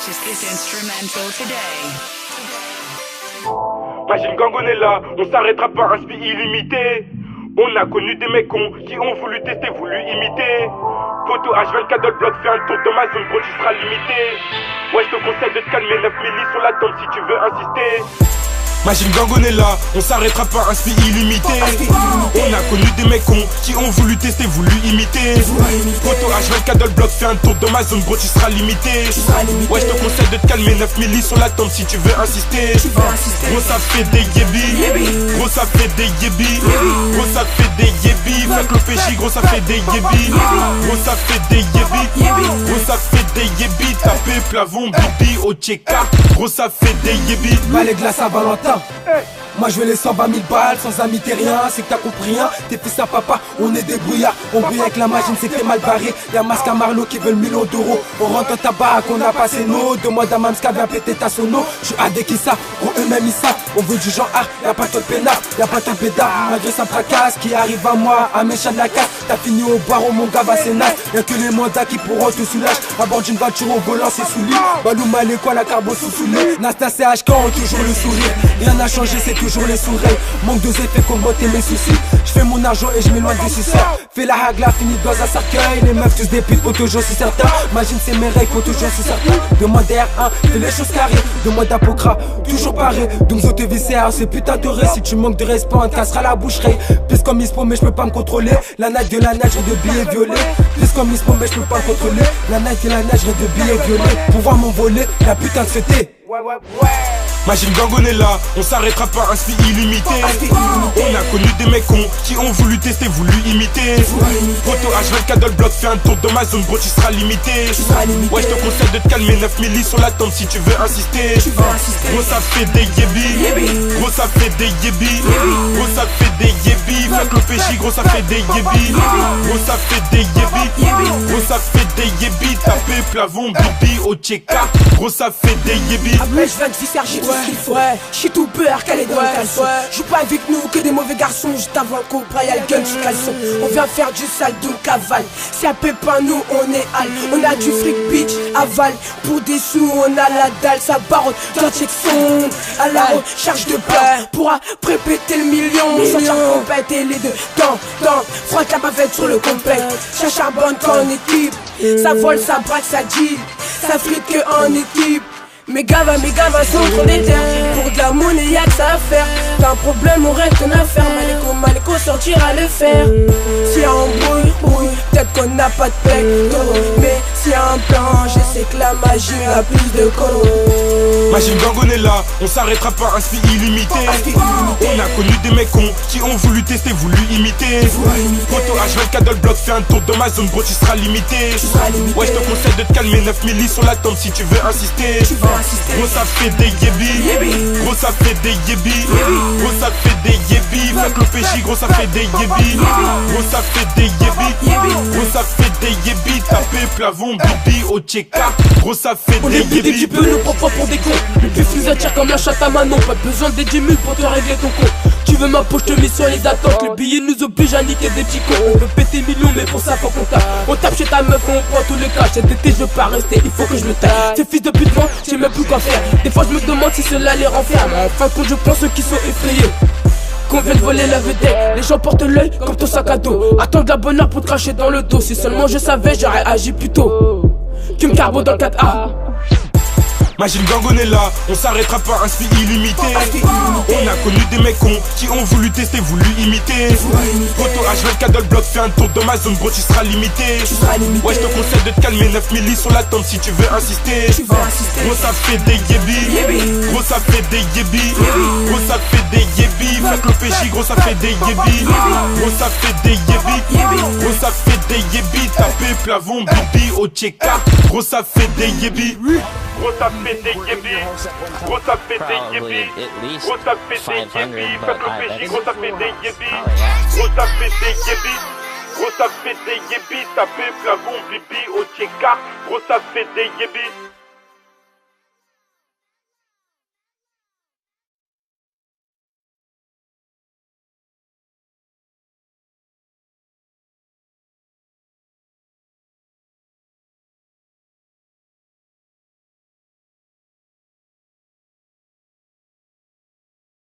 purchase this instrumental today. Machine Gang, on est là, on s'arrêtera pas, un speed illimité. On a connu des mecs cons qui ont voulu tester, voulu imiter. Photo H24 dans le bloc, fais un tour dans ma zone, bro, tu seras limité. Ouais, je te conseille de te calmer, 9 millis sur la tombe si tu veux insister. Machine Gang, on est là, on s'arrêtera pas, un speed illimité. On a connu des mecs cons qui ont voulu tester, voulu imiter. Photo H24 dans le bloc, fais un tour dans ma zone, bro, tu seras limité. Ouais, je te conseille de te calmer, 9 millis sur la tombe si tu veux insister. Gros, ça fait des yébis, gros, ça fait des yébis, gros, ça fait des yébis. Faites le PJ, gros, ça fait des yébis, gros, ça fait des yébis, gros, ça fait des yébis. Tapé, plavon, bibi, au tcheka, gros, ça fait des yébis. Balai glace à Valentin. Moi je veux les 120 000 balles, sans amis t'es rien, c'est que t'as compris rien. T'es fils à papa, on est des brouillards. On brille avec la machine, c'est que t'es mal barré. Y'a Masque à Marlowe qui veut le million d'euros. On rentre en tabac, on a passé nos. Demande à Mamska, viens péter ta sono. J'suis AD qui ça, gros eux-mêmes ils savent. On veut du genre art, y'a pas de pénard, y'a pas de pédard. Malgré sa fracasse qui arrive à moi, à mes chats de la casse. T'as fini au barreau, mon gars, bah c'est nice. Y'a que les mandats qui pourront te soulager. À bord d'une voiture au volant, c'est sous lit. Balou malé quoi, la carbo sous-soulée. Nasta CHK ont toujours le sourire. Rien n'a changé, c'est toujours les sourires. Manque de fait combattre mes soucis. J'fais mon argent et j'm'éloigne des suceurs. Fais la hagla, fini dans un cercueil. Les meufs tous des putes, faut toujours c'est certain. Imagine c'est mes règles, faut toujours c'est certain. Demande R1, fais les choses carrées. Demande à Pokra, toujours pareil. Donc zo te viscère, c'est putain de ré. Si tu manques de respect, on te cassera la boucherie. Plus comme Ispo, mais j'peux pas me contrôler. La night de la neige, de billets violets. Plus comme Ispo, mais j'peux pas me contrôler. La night de la neige, de billets violets. Pouvoir m'envoler, la putain de c'était. Machine Gang, on est là, on s'arrêtera pas, un speed illimité. On a connu des mecs cons qui ont voulu tester, voulu imiter. Photo H24 dans le bloc, fais un tour dans ma zone, bro, tu seras limité. Ouais, je te conseille de te calmer, 9 millis sur la tombe si tu veux insister. Gros, ça fait des yébis, gros, ça fait des yébis, gros, ça fait des yébis. Faites le PJ, gros, ça fait des yébis, gros, ça fait des yébis, gros, ça fait des yébis. Tapé, plavon, bibi, au tcheka, gros, ça fait des yébis. Après, je viens de visser, j'ai tout ce qu'il faut. J'suis tout peur, qu'elle est dans le caleçon. Joue pas avec nous que des mauvais garçons. Juste avant le cobra, y'a le gun sur caleçon. On vient faire du sale, donc cavale. Si à Pépin, nous on est hal. On a du fric, bitch, aval. Pour des sous, on a la dalle, ça barotte. Dans check son, à la charge de peur. Pourra prépéter le million. Sans compéter les deux. Frotte la bavette sur le complexe. Ça charbonne qu'en équipe. Ça vole, ça braque, ça deal. Ça frite que en équipe. Mes gars sont trop déter. Pour de la monnaie y'a que ça à faire. T'as un problème, on reste en affaire. Maléco sortira le fer. Si y'a un brouille, peut-être qu'on n'a pas de pec. Mais si y'a un plan, je sais que la magie a plus de colo. Machine Gang, on est là, on s'arrêtera pas, un speed illimité. On a connu des mecs cons qui ont voulu tester, voulu imiter. Photo H24 dans le bloc, fais un tour dans ma zone, bro, tu seras limité. Ouais, je te conseille de te calmer, 9 millis sur la tombe si tu veux insister. Gros, ça fait des yébis, gros, ça fait des yébis, gros, ça fait des yébis. Faites le PJ, gros, ça fait des yébis, gros, ça fait des yébis, gros, ça fait des yébis. Tapé, plavon, bibi, au tcheka, gros, ça fait des yébis. On est des types, nous prend pas pour des cons. Le pif nous attire comme la chatte à Manon. Pas besoin des 10 000 pour te régler ton compte. Tu veux ma poche, je te mets sur les attentes. Le billet nous oblige à niquer des petits cons. On veut péter millions, mais pour ça faut qu'on tape. On tape chez ta meuf, on prend tous les cas. Cet été je veux pas rester, il faut que je me taille. Ces fils de pute, moi, je sais même plus quoi faire. Des fois je me demande si cela les renferme. En fin de compte, je pense ceux qui sont effrayés qu'on vient de voler la vedette. Les gens portent l'œil comme ton sac à dos. Attends de la bonne heure pour te cracher dans le dos. Si seulement je savais, j'aurais agi plus tôt. Tu me carbo dans le 4A. Machine Gang, on est là, on s'arrêtera pas, un speed illimité. On a connu des mecs cons qui ont voulu tester, voulu imiter. Photo H24 dans le bloc, fais un tour dans ma zone, bro, tu seras limité. Ouais, je te conseille de te calmer, 9 millis sur la tombe si tu veux insister. Gros, ça fait des yébis, gros, ça fait des yébis, gros, ça fait des yébis. Faites le PJ, gros, ça fait des yébis, gros, ça fait des yébis, gros, ça fait des yébis. Tapé, plavon, bibi, au tcheka, gros, ça fait des yébis. Gros, ça fait des yébis, gros, ça fait des yébis, gros, ça fait des yébis. Faites le PJ, gros, ça fait des yébis, gros, ça fait des yébis, gros, ça fait des yébis. Tapé, plavon, bibi, au tcheka, gros, ça fait des yébis.